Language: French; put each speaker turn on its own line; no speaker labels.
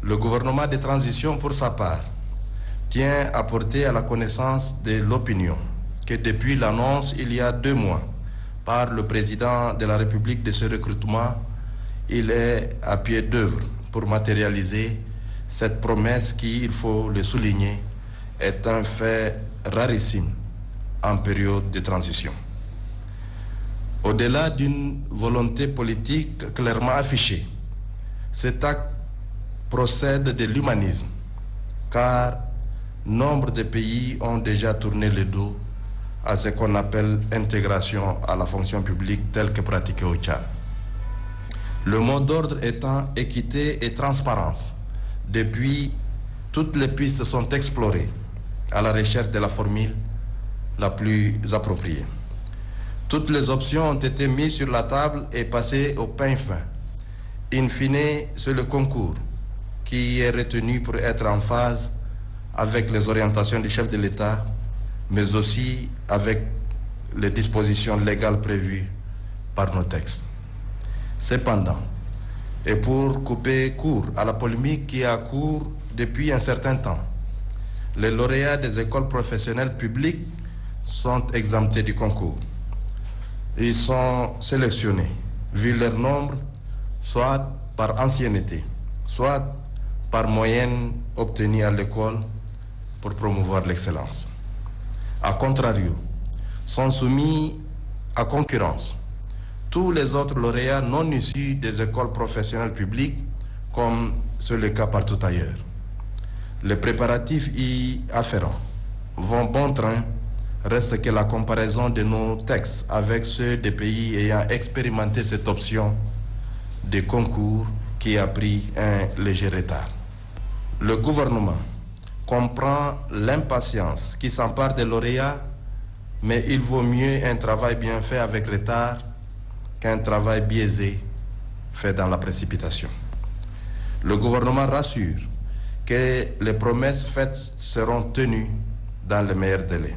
Le gouvernement de transition, pour sa part, tient à porter à la connaissance de l'opinion que depuis l'annonce il y a 2 mois par le président de la République de ce recrutement, il est à pied d'œuvre pour matérialiser cette promesse qui, il faut le souligner, est un fait rarissime en période de transition. Au-delà d'une volonté politique clairement affichée, cet acte procède de l'humanisme, car nombre de pays ont déjà tourné le dos à ce qu'on appelle intégration à la fonction publique telle que pratiquée au Tchad. Le mot d'ordre étant équité et transparence. Depuis, toutes les pistes sont explorées à la recherche de la formule la plus appropriée. Toutes les options ont été mises sur la table et passées au pain fin. In fine, c'est le concours qui est retenu pour être en phase avec les orientations du chef de l'État, mais aussi avec les dispositions légales prévues par nos textes. Cependant, et pour couper court à la polémique qui a cours depuis un certain temps, les lauréats des écoles professionnelles publiques sont exemptés du concours. Ils sont sélectionnés, vu leur nombre, soit par ancienneté, soit par moyenne obtenue à l'école pour promouvoir l'excellence. A contrario, sont soumis à concurrence tous les autres lauréats non issus des écoles professionnelles publiques, comme c'est le cas partout ailleurs. Les préparatifs y afférents vont bon train, reste que la comparaison de nos textes avec ceux des pays ayant expérimenté cette option de concours qui a pris un léger retard. Le gouvernement comprend l'impatience qui s'empare des lauréats, mais il vaut mieux un travail bien fait avec retard qu'un travail biaisé fait dans la précipitation. Le gouvernement rassure que les promesses faites seront tenues dans les meilleurs délais.